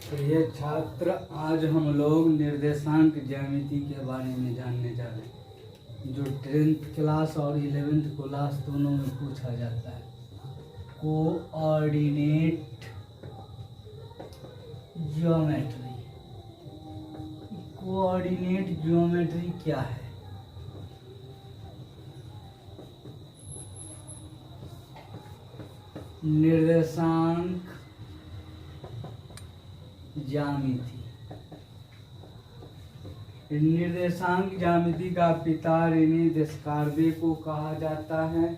प्रिय छात्र, आज हम लोग निर्देशांक ज्यामिति के बारे में जानने जा रहे हैं, जो 10th क्लास और 11th क्लास दोनों में पूछा जाता है। Coordinate geometry. कोऑर्डिनेट ज्योमेट्री क्या है? निर्देशांक ज्यामिति। निर्देशांक ज्यामिति का पिता रेने देस्कार्वे को कहा जाता है।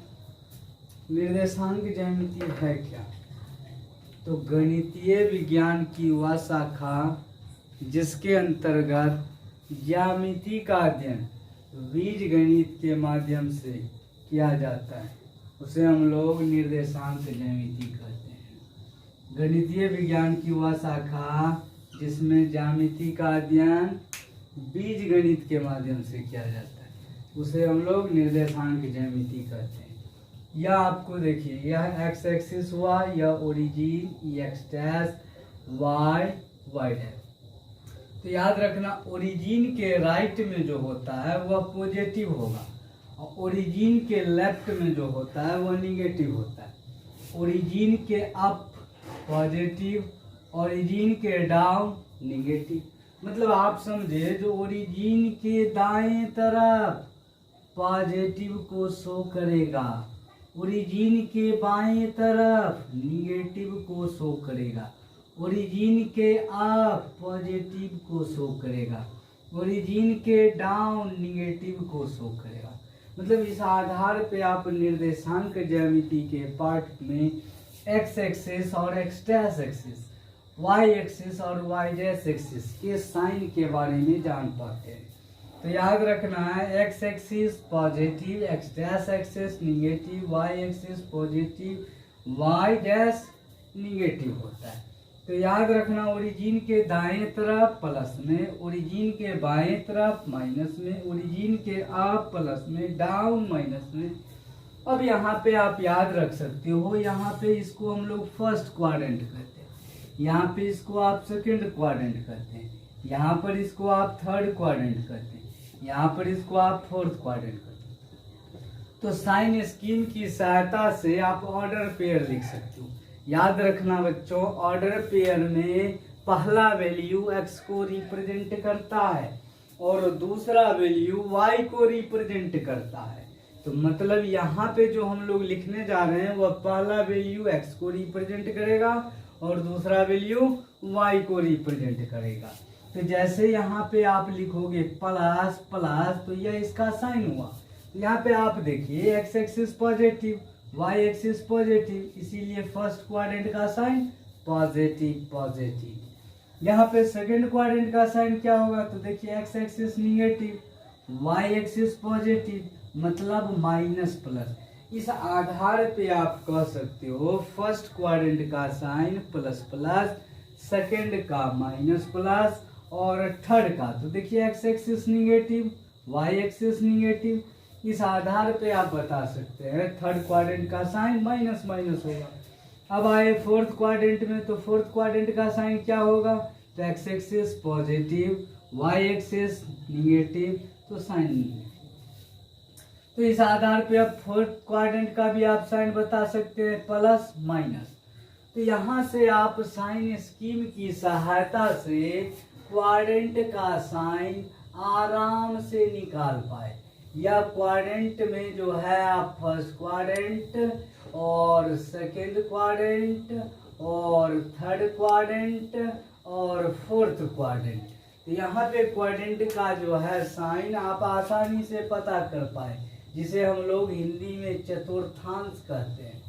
निर्देशांक ज्यामिति है क्या? तो गणितीय विज्ञान की वह शाखा जिसके अंतर्गत ज्यामिति का अध्ययन बीजगणित के माध्यम से किया जाता है, उसे हम लोग निर्देशांक ज्यामिति कहते हैं। गणितीय विज्ञान की वह शाखा जिसमें ज्यामिति का अध्ययन बीजगणित के माध्यम से किया जाता है, उसे हम लोग निर्देशांक ज्यामिति कहते हैं। यह आपको देखिए, यह एक्स एक्सिस हुआ, यह origin, x dash, y, y dash. तो याद रखना, ओरिजिन के राइट में जो होता है वह पॉजिटिव होगा और ओरिजिन के लेफ्ट में जो होता है वह निगेटिव होता है। ओरिजिन के अप पॉजिटिव, ओरिजिन के डाउन निगेटिव। मतलब आप समझे, जो ओरिजिन के दाएं तरफ पॉजिटिव को शो करेगा, ओरिजिन के बाएं तरफ निगेटिव को शो करेगा, ओरिजिन के अप पॉजिटिव को शो करेगा, ओरिजिन के डाउन निगेटिव को शो करेगा। मतलब इस आधार पे आप निर्देशांक ज्यामिति के पार्ट में एक्स एक्सिस और x dash axis, y axis और वाई डैश एक्सिस के साइन के बारे में जान पाते हैं। तो याद रखना है, x axis positive, x dash axis negative, y axis positive, y dash negative होता है। तो याद रखना, ओरिजिन के दाएं तरफ प्लस में, ओरिजिन के बाएं तरफ माइनस में, ओरिजिन के अप प्लस में, डाउन माइनस में। अब यहाँ पे आप याद रख सकते हो, यहाँ पे इसको हम लोग फर्स्ट क्वाड्रेंट कहते हैं, यहाँ पे इसको आप सेकंड क्वाड्रेंट कहते हैं, यहाँ पर इसको आप थर्ड क्वाड्रेंट कहते हैं, यहाँ पर इसको आप फोर्थ क्वाड्रेंट कहते हैं। तो साइन स्कीम की सहायता से आप ऑर्डर पेयर लिख सकते हो। याद रखना बच्चों, ऑर्डर पेयर में पहला वैल्यू x को रिप्रेजेंट करता है और दूसरा वैल्यू y को रिप्रेजेंट करता है। तो मतलब यहाँ पे जो हम लोग लिखने जा रहे हैं वह पहला वैल्यू x को रिप्रेजेंट करेगा और दूसरा वैल्यू y को रिप्रेजेंट करेगा। तो जैसे यहाँ पे आप लिखोगे प्लस प्लस, तो यह इसका साइन हुआ। तो यहाँ पे आप देखिए, x axis positive, y axis positive, इसीलिए फर्स्ट क्वाड्रेंट का साइन पॉजिटिव पॉजिटिव। यहाँ पे सेकंड क्वाड्रेंट का साइन क्या होगा? तो देखिए, x axis negative, y axis positive, मतलब माइनस प्लस। इस आधार पे आप कह सकते हो फर्स्ट क्वाड्रेंट का साइन प्लस प्लस, सेकंड का माइनस प्लस और थर्ड का, तो देखिए x axis negative, y axis negative. इस आधार पे आप बता सकते हैं थर्ड क्वाड्रेंट का साइन माइनस माइनस होगा। अब आए फोर्थ क्वाड्रेंट में, तो फोर्थ क्वाड्रेंट का साइन क्या होगा? तो x axis positive, y axis negative, तो साइन निगेटिव। तो इस आधार पे आप फोर्थ क्वाड्रेंट का भी आप साइन बता सकते हैं प्लस माइनस। तो यहाँ से आप साइन स्कीम की सहायता से क्वाड्रेंट का साइन आराम से निकाल पाए। या क्वाड्रेंट में जो है आप फर्स्ट क्वाड्रेंट और सेकंड क्वाड्रेंट और थर्ड क्वाड्रेंट और फोर्थ क्वाड्रेंट, तो यहाँ पे क्वाड्रेंट का जो है साइन आप आसानी से पता कर पाए, जिसे हम लोग हिंदी में चतुर्थांश कहते हैं।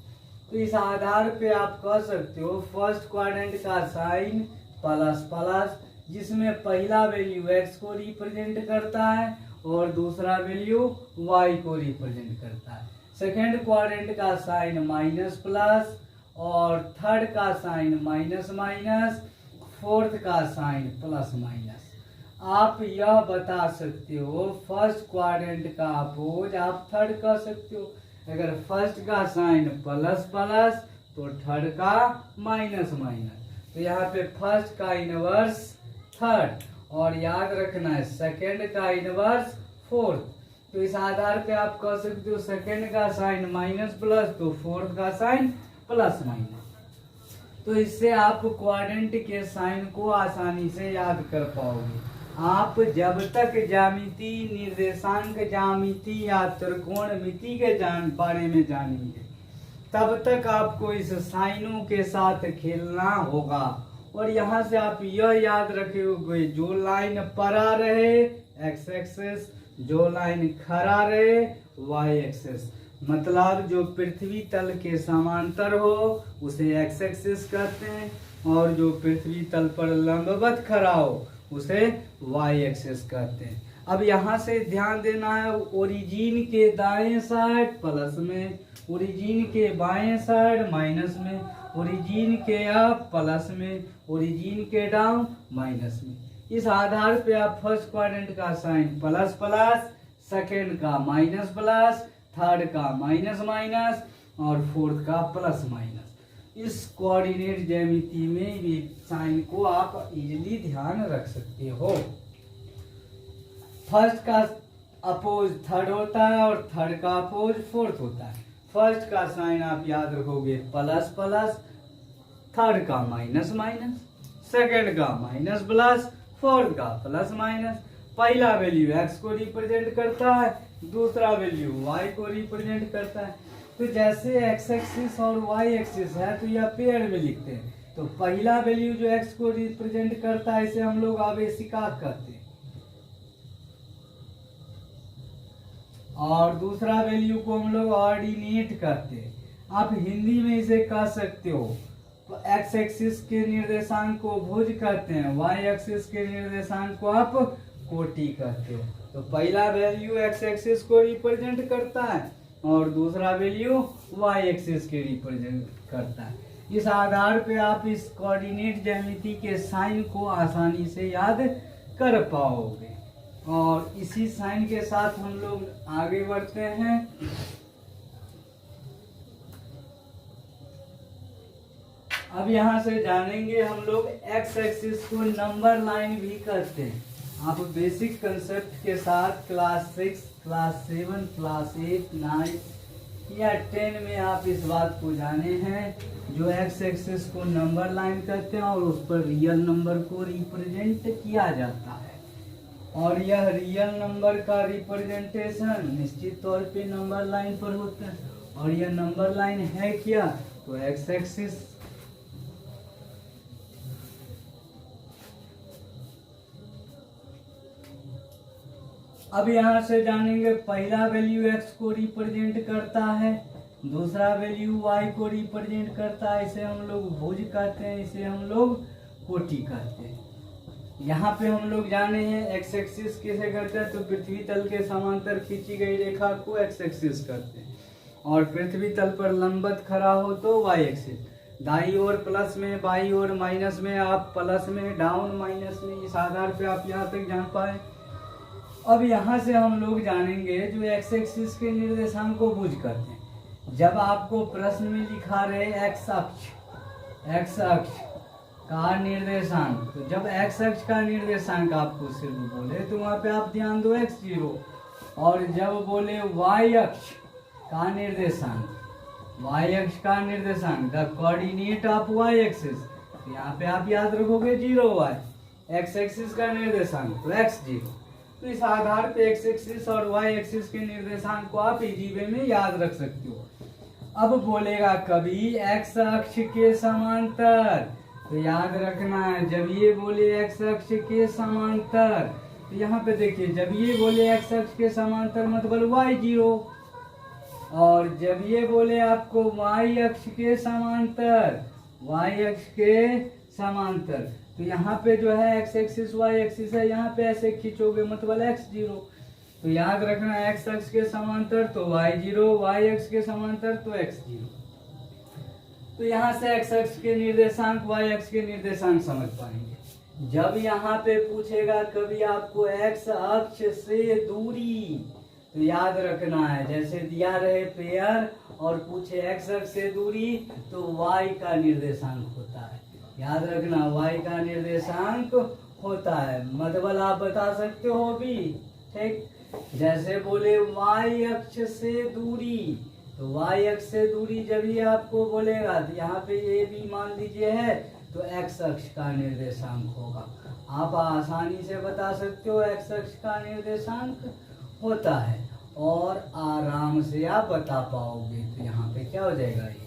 तो इस आधार पे आप कह सकते हो फर्स्ट क्वाड्रेंट का साइन प्लस प्लस, जिसमें पहला वैल्यू x को रिप्रेजेंट करता है और दूसरा वैल्यू y को रिप्रेजेंट करता है। सेकेंड क्वाड्रेंट का साइन माइनस प्लस और थर्ड का साइन माइनस माइनस, फोर्थ का साइन प्लस माइनस। आप यह बता सकते हो फर्स्ट क्वाड्रेंट का अपोज आप थर्ड कह सकते हो। अगर फर्स्ट का साइन प्लस प्लस तो थर्ड का माइनस माइनस। तो यहाँ पे फर्स्ट का इनवर्स थर्ड, और याद रखना है सेकंड का इनवर्स फोर्थ। तो इस आधार पे आप कह सकते हो सेकंड का साइन माइनस प्लस तो फोर्थ का साइन प्लस माइनस। तो इससे आप क्वाड्रेंट के साइन को आसानी से याद कर पाओगे। आप जब तक ज्यामिति, निर्देशांक ज्यामिति या त्रिकोणमिति के बारे में जानेंगे तब तक आपको इस साइनों के साथ खेलना होगा। और यहाँ से आप यह याद रखोगे, जो लाइन परा रहे एक्स एक्सेस, जो लाइन खड़ा रहे वाई एक्सेस, मतलब जो पृथ्वी तल के समांतर हो उसे एक्स एक्सिस कहते हैं, और जो पृथ्वी तल पर लंबवत खड़ा हो उसे वाई एक्सिस कहते हैं। अब यहाँ से ध्यान देना है, ओरिजिन के दाएं साइड प्लस में, ओरिजिन के बाएं साइड माइनस में, ओरिजिन के अप प्लस में, ओरिजिन के डाउन माइनस में। इस आधार पे आप फर्स्ट क्वाड्रेंट का साइन प्लस प्लस, सेकेंड का माइनस प्लस, थर्ड का माइनस माइनस और फोर्थ का प्लस माइनस, इस कोऑर्डिनेट ज्यामिति में भी साइन को आप इजीली ध्यान रख सकते हो। फर्स्ट का अपोज थर्ड होता है और थर्ड का अपोज फोर्थ होता है। फर्स्ट का साइन आप याद रखोगे प्लस प्लस, थर्ड का माइनस माइनस, सेकंड का माइनस प्लस, फोर्थ का प्लस माइनस। पहला वैल्यू एक्स को रिप्रेजेंट करता है, दूसरा वैल्यू वाई को रिप्रेजेंट करता है। तो जैसे एक्स एक्सिस और वाई एक्सिस है तो यह पेयर में लिखते हैं। तो पहला वैल्यू जो एक्स को रिप्रेजेंट करता है इसे हम लोग आवेशिका कहते हैं, और दूसरा वैल्यू को हम लोग ऑर्डिनेट कहते हैं। आप हिंदी में इसे कह सकते हो, तो एक्स एक्सिस के निर्देशांक को भुज कहते हैं, वाई एक्सिस के निर्देशांक को आप कोटि कहते हो। तो पहला वैल्यू एक्स एक्सिस को रिप्रेजेंट करता है और दूसरा वैल्यू वाई एक्सिस के रिप्रेजेंट करता है। इस आधार पे आप इस कोऑर्डिनेट ज्यामिति के साइन को आसानी से याद कर पाओगे। और इसी साइन के साथ हम लोग आगे बढ़ते हैं। अब यहाँ से जानेंगे हम लोग एक्स एक्सिस को नंबर लाइन भी कहते हैं। आप बेसिक कंसेप्ट के साथ क्लास 6, क्लास 7, क्लास 8, 9 या 10 में आप इस बात को जाने हैं, जो एक्स एक्सिस को नंबर लाइन कहते हैं और उस पर रियल नंबर को रिप्रेजेंट किया जाता है। और यह रियल नंबर का रिप्रेजेंटेशन निश्चित तौर पे नंबर लाइन पर होता है। और यह नंबर लाइन है क्या, तो एक्स एक्सिस। अब यहाँ से जानेंगे, पहला वैल्यू एक्स को रिप्रेजेंट करता है, दूसरा वैल्यू वाई को रिप्रेजेंट करता है। इसे हम लोग भुज कहते हैं, इसे हम लोग कोटि कहते हैं। यहाँ पे हम लोग जाने हैं एक्स एक्सिस किसे कहते हैं, तो पृथ्वी तल के समांतर खींची गई रेखा को एक्स एक्सिस कहते हैं, और पृथ्वी तल पर लंबवत खड़ा हो तो वाई एक्सिस। दाई ओर प्लस में, बाई ओर माइनस में, आप प्लस में, डाउन माइनस में, इस आधार पे आप यहाँ तक जान पाए। अब यहाँ से हम लोग जानेंगे जो एक्स एक्सिस के निर्देशांक को भुज करते हैं। जब आपको प्रश्न में लिखा रहे एक्स अक्ष का निर्देशांक, तो जब एक्स अक्ष का निर्देशांक आपको सिर्फ बोले तो वहाँ पे आप ध्यान दो x0, और जब बोले वाई अक्ष का निर्देशांक, वाई अक्ष का निर्देशांक the coordinate of y axis, तो यहाँ पे आप याद रखोगे 0y। एक्स एक्सिस का निर्देशांक तो x0। तो इस आधार पे एक्स एक्सिस और वाई एक्सिस के निर्देशांक को आप इजी वे में याद रख सकते हो। अब बोलेगा कभी एक्स अक्ष के समांतर, तो याद रखना है जब ये बोले एक्स अक्ष के समांतर, तो यहाँ पे देखिए जब ये बोले एक्स अक्ष के समांतर मतलब y0, और जब ये बोले आपको y अक्ष के समांतर, y अक्ष के समांतर, तो यहाँ पे जो है एक्स एक्सिस वाई एक्सिस है, यहाँ पे ऐसे खींचोगे मतलब x0। तो याद रखना एक्स अक्ष के समांतर तो y0, y अक्ष के समांतर तो x0। तो यहाँ से एक्स अक्ष के निर्देशांक, y अक्ष के निर्देशांक समझ पाएंगे। जब यहाँ पे पूछेगा कभी आपको एक्स अक्ष से दूरी, तो याद रखना है जैसे दिया रहे पेयर और पूछे एक्स अक्ष से दूरी तो y का निर्देशांक होता है। याद रखना y का निर्देशांक होता है। मतलब आप बता सकते हो भी, ठीक। जैसे बोले y अक्ष से दूरी, तो y अक्ष से दूरी जब ये आपको बोलेगा तो यहाँ पे ये भी मान लीजिए है, तो x अक्ष का निर्देशांक होगा। आप आसानी से बता सकते हो x अक्ष का निर्देशांक होता है और आराम से आप बता पाओगे। तो यहाँ पे क्या हो जाएगा ये।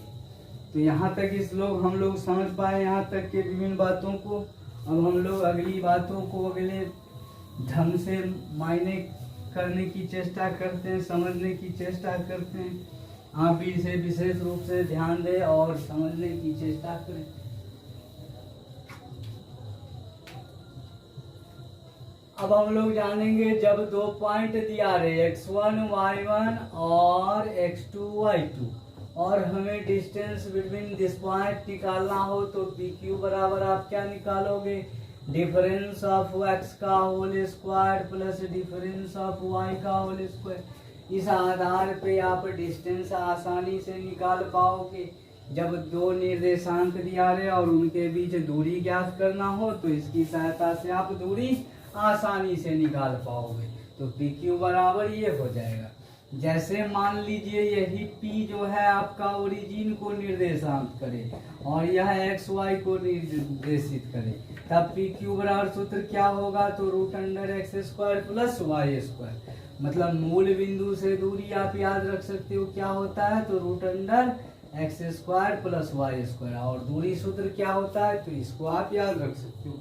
तो यहाँ तक हम लोग समझ पाए यहाँ तक के विभिन्न बातों को। अब हम लोग अगली बातों को अगले ढंग से मायने करने की चेष्टा करते हैं, समझने की चेष्टा करते हैं। आप भी इसे विशेष रूप से ध्यान दें और समझने की चेष्टा करें। अब हम लोग जानेंगे जब 2 पॉइंट दिया रहे x1 y1 और x2 y2 और हमें डिस्टेंस बिटवीन दिस पॉइंट निकालना हो तो PQ बराबर आप क्या निकालोगे, डिफरेंस ऑफ x का whole square plus difference of y का होल स्क्वायर। इस आधार पे आप डिस्टेंस आसानी से निकाल पाओगे। जब 2 निर्देशांक दिया रहे और उनके बीच दूरी ज्ञात करना हो तो इसकी सहायता से आप दूरी आसानी से निकाल पाओगे। तो PQ बराबर ये हो जाएगा। जैसे मान लीजिए यही P जो है आपका ओरिजिन को निर्देशांक करे और यह XY को निर्देशित करे, तब PQ बराबर सूत्र क्या होगा, तो √x² प्लस y²। मतलब मूल बिंदु से दूरी आप याद रख सकते हो क्या होता है, तो √x² प्लस y²। और दूरी सूत्र क्या होता है, तो इसको आप याद रख सकते हो।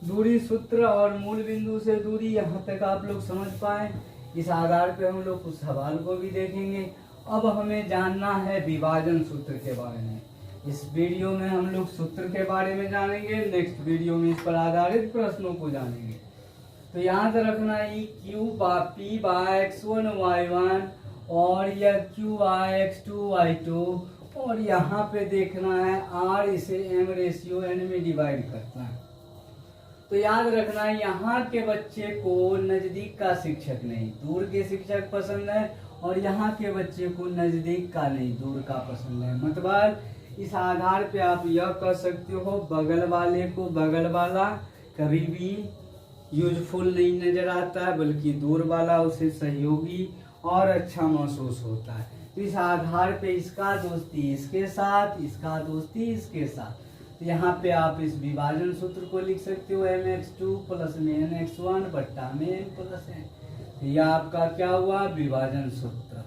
दूरी सूत्र और मूल बिंदु से दूरी, यहाँ तक आप लोग समझ पाए। इस आधार पे हम लोग कुछ सवाल को भी देखेंगे। अब हमें जानना है विभाजन सूत्र के बारे में। इस वीडियो में हम लोग सूत्र के बारे में जानेंगे, नेक्स्ट वीडियो में इस पर आधारित प्रश्नों को जानेंगे। तो याद रखना ये Q P bye x1 y1 और यह Q बाय x2 y2 और यहाँ पे देखना है R इसे m/n में डिवाइड करता है। तो याद रखना यहाँ के बच्चे को नजदीक का शिक्षक नहीं दूर के शिक्षक पसंद है और यहाँ के बच्चे को नजदीक का नहीं दूर का पसंद है। मतलब इस आधार पे आप यह कह सकते हो बगल वाले को बगल वाला कभी भी यूजफुल नहीं नजर आता है, बल्कि दूर वाला उसे सहयोगी और अच्छा महसूस होता है। तो इस आधार पे इसका दोस्ती इसके साथ, इसका दोस्ती इसके साथ। तो यहाँ पे आप इस विभाजन सूत्र को लिख सकते हो mx2 प्लस में nx1 बट्टा में n प्लस n। तो यह आपका क्या हुआ, विभाजन सूत्र।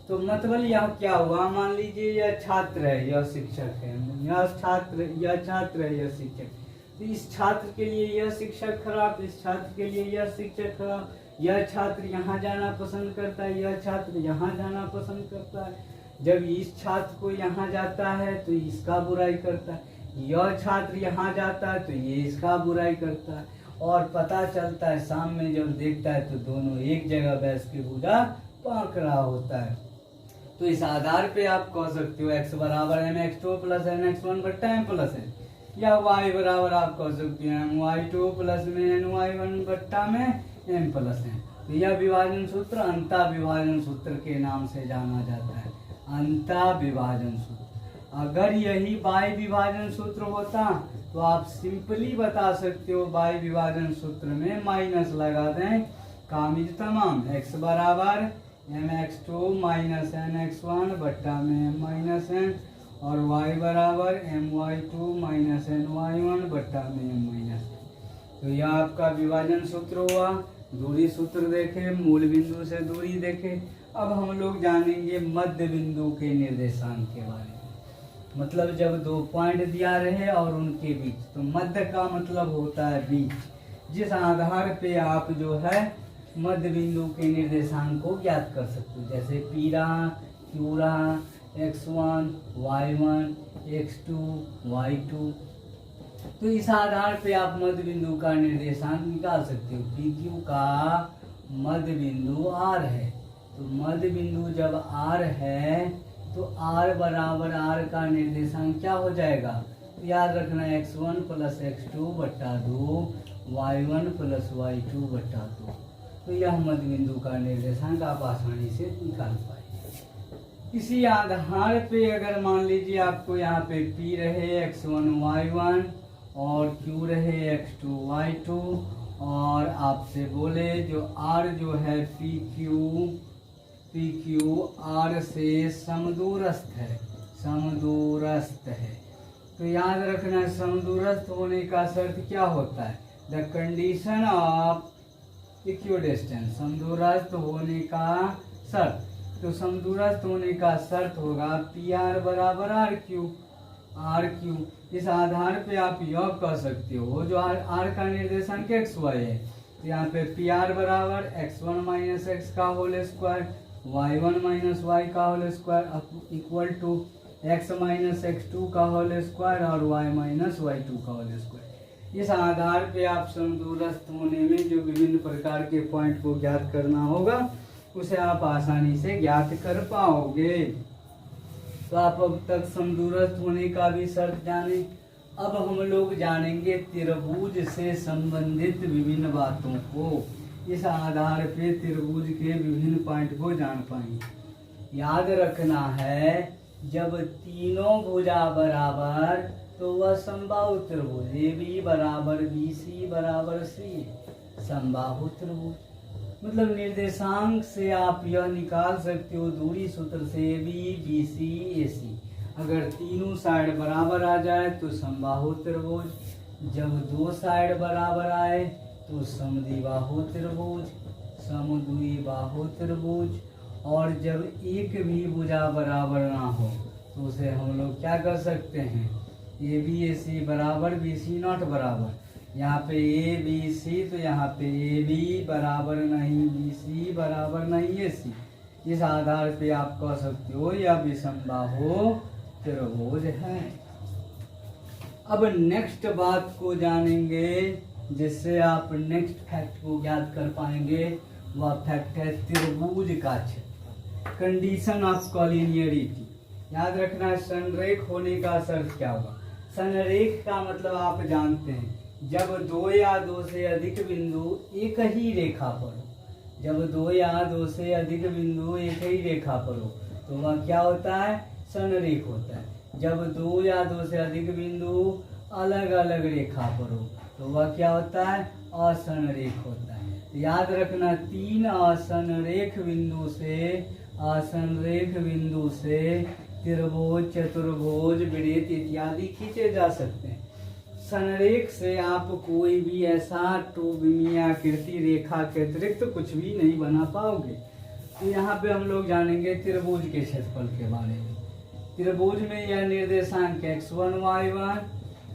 तो मतलब यह क्या हुआ, मान लीजिए यह छात्र है, यह शिक्षक है, यह छात्र है, यह शिक्षक। तो इस छात्र के लिए यह शिक्षक खराब, इस छात्र के लिए यह शिक्षक खराब। यह छात्र यहाँ जाना पसंद करता है, यह छात्र यहाँ जाना पसंद करता है। जब इस छात्र को यहाँ जाता है तो इसका बुराई करता है, यह छात्र यहाँ जाता है तो ये इसका बुराई करता है। और पता चलता है शाम में जब देखता है तो दोनों एक जगह बैठ के पूजा पाक रहा होता है। तो इस आधार पे आप कह सकते हो x बराबर mx2 प्लस nx1 बट्टा m प्लस n, या y बराबर आप कह सकते हैं my2 प्लस में ny1 बट्टा में m प्लस n। तो यह विभाजन सूत्र अंतः विभाजन सूत्र के नाम से जाना जाता है, अंतः विभाजन सूत्र। अगर यही बाई विभाजन सूत्र होता तो आप सिंपली बता सकते हो बाई विभाजन सूत्र में माइनस लगा दें, काम तमाम। x बराबर mx2 माइनस nx1 बट्टा में m माइनस n और y बराबर my2 माइनस ny1 बट्टा में m माइनस n। तो यह आपका विभाजन सूत्र हुआ। दूरी सूत्र देखे, मूल बिंदु से दूरी देखे। अब हम लोग जानेंगे मध्य बिंदु के निर्देशांक के बारे में। मतलब जब 2 पॉइंट दिया रहे और उनके बीच, तो मध्य का मतलब होता है बीच, जिस आधार पे आप जो है मध्य बिंदु के निर्देशांक को ज्ञात कर सकते हो। जैसे P रहा, Q रहा, x1 y1 x2 y2। तो इस आधार पे आप मध्य बिंदु का निर्देशांक निकाल सकते हो। PQ का मध्य बिंदु R है, तो मध्य बिंदु जब R है तो R बराबर R का निर्देशांक क्या हो जाएगा, तो याद रखना x1 प्लस x2 बट्टा 2 y1 प्लस y2 बट्टा 2। तो यह मध्य बिंदु का निर्देशांक आप आसानी से निकाल पाएंगे। इसी आधार पे अगर मान लीजिए आपको यहाँ पे P रहे x1 y1 और Q रहे x2 y2, और आपसे बोले जो R जो है PQ R से समदूरस्थ है। तो याद रखना समदूरस्थ होने का शर्त क्या होता है, द कंडीशन ऑफ इक्विडिस्टेंस, समदूरस्थ होने का शर्त। तो समदूरस्थ होने का शर्त होगा PR बराबर RQ। इस आधार पे आप यह कह सकते हो जो R का निर्देशांक XY है, तो यहाँ पे PR बराबर x1 माइनस x का whole square, y1 minus y का whole square equal to x minus x2 का होल स्क्वायर और y माइनस y2 का होल स्क्वायर। इस आधार पे आप समदूरस्थ होने में जो विभिन्न प्रकार के पॉइंट को ज्ञात करना होगा उसे आप आसानी से ज्ञात कर पाओगे। तो आप अब तक समदूरस्थ होने का भी शर्त जाने। अब हम लोग जानेंगे त्रिभुज से संबंधित विभिन्न बातों को। इस आधार पे त्रिभुज के विभिन्न पॉइंट को जान पाएंगे। याद रखना है जब तीनों भुजा बराबर तो वह समबाहु त्रिभुज AB बराबर BC बराबर C, समबाहु त्रिभुज। मतलब निर्देशांक से आप यह निकाल सकते हो दूरी सूत्र से AB BC AC, अगर तीनों साइड बराबर आ जाए तो समबाहु त्रिभुज, जब दो साइड बराबर आए तो समद्विबाहु त्रिभुज, समद्विबाहु त्रिभुज, और जब एक भी भुजा बराबर ना हो तो उसे हम लोग क्या कर सकते हैं, AB AC बराबर BC नॉट बराबर, यहाँ पे ABC तो यहाँ पे AB बराबर नहीं BC बराबर नहीं AC। इस आधार पे आप कह सकते हो यह विषमबाहु त्रिभुज है। अब नेक्स्ट बात को जानेंगे जिससे आप नेक्स्ट फैक्ट को ज्ञात कर पाएंगे, वह फैक्ट है त्रिभुज का क्षेत्रफल, कंडीशन ऑफ कॉलिनियरिटी। याद रखना संरेख होने का शर्त क्या होगा। संरेख का मतलब आप जानते हैं जब दो या दो से अधिक बिंदु एक ही रेखा पर हो, जब दो या दो से अधिक बिंदु एक ही रेखा पर हो तो वह क्या होता है, संरेख होता है। जब दो या दो से अधिक बिंदु अलग अलग रेखा पर हो तो वह क्या होता है, असंरेख होता है। याद रखना तीन असंरेख बिंदु से त्रिभुज, चतुर्भुज, वृत्त इत्यादि खींचे जा सकते हैं। संरेख से आप कोई भी ऐसा टूबिमीय आकृति रेखा के अतिरिक्त कुछ भी नहीं बना पाओगे। तो यहाँ पे हम लोग जानेंगे त्रिभुज के क्षेत्रफल के बारे में। त्रिभुज में यह निर्देशांक x1 y1,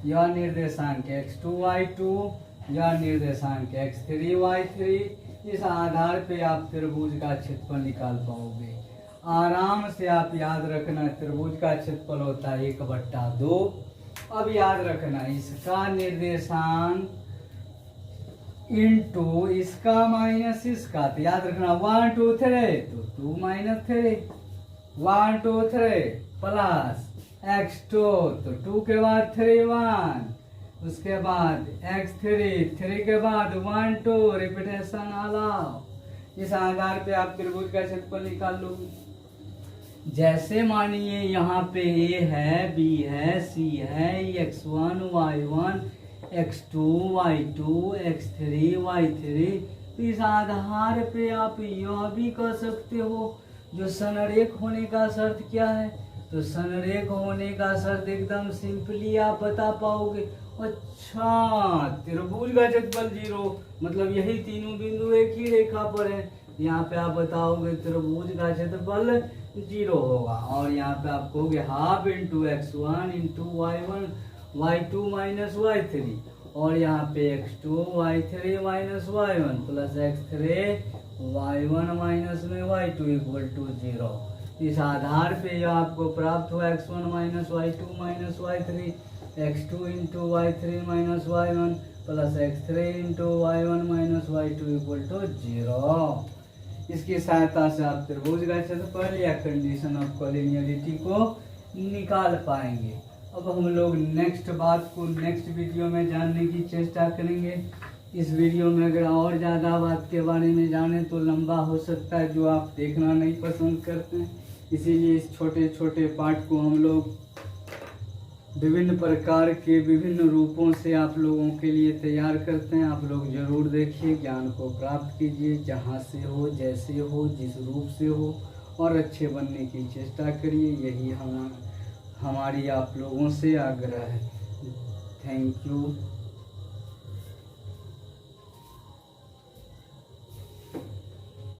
यह निर्देशांक x2 y2, यह निर्देशांक x3 y3। इस आधार पे आप त्रिभुज का क्षेत्रफल निकाल पाओगे आराम से। आप याद रखना त्रिभुज का क्षेत्रफल होता है 1/2। अब याद रखना इसका निर्देशांक इनटू इसका माइनस इसका, तो याद रखना 1 2 3 तो 2 - 3, 1 2 3 प्लस x2 तो 2 के बाद 3 1, उसके बाद x3 3 के बाद 1 2, रिपीटेशन अलाउ। इस आधार पे आप त्रिभुज का क्षेत्रफल निकाल लोगे। जैसे मानिए यहाँ पे A है, B है, C है, x1 y1 x2 y2 x3 y3। तो इस आधार पे आप यह भी कह सकते हो जो संरेख होने का शर्त क्या है, तो संरेख होने का शर्त एकदम सिंपली आप बता पाओगे। अच्छा त्रिभुज का क्षेत्रफल 0, मतलब यही तीनों बिंदु एक ही रेखा पर है। यहाँ पे आप बताओगे त्रिभुज का क्षेत्रफल 0 होगा, और यहाँ पे आप कहोगे half into x1 into y1 y2 minus y3, और यहाँ पे x2 y3 minus y1 plus x3 y1 minus में y2 इक्वल टू 0। इस आधार पे यह आपको प्राप्त हुआ x1 minus y2 minus y3, x2 into y3 minus y1 plus x3 into y1 minus y2 equal to 0। इसकी सहायता से आप त्रिभुज का क्षेत्रफल या कंडीशन ऑफ कॉलिनियरिटी को निकाल पाएंगे। अब हम लोग नेक्स्ट बात को नेक्स्ट वीडियो में जानने की चेष्टा करेंगे। इस वीडियो में अगर और ज़्यादा बात के बारे में जाने तो लंबा हो सकता है, जो आप देखना नहीं पसंद करते हैं। इसीलिए इस छोटे छोटे पार्ट को हम लोग विभिन्न प्रकार के विभिन्न रूपों से आप लोगों के लिए तैयार करते हैं। आप लोग जरूर देखिए, ज्ञान को प्राप्त कीजिए, जहाँ से हो, जैसे हो, जिस रूप से हो, और अच्छे बनने की चेष्टा करिए। यही हमारी आप लोगों से आग्रह है। Thank you.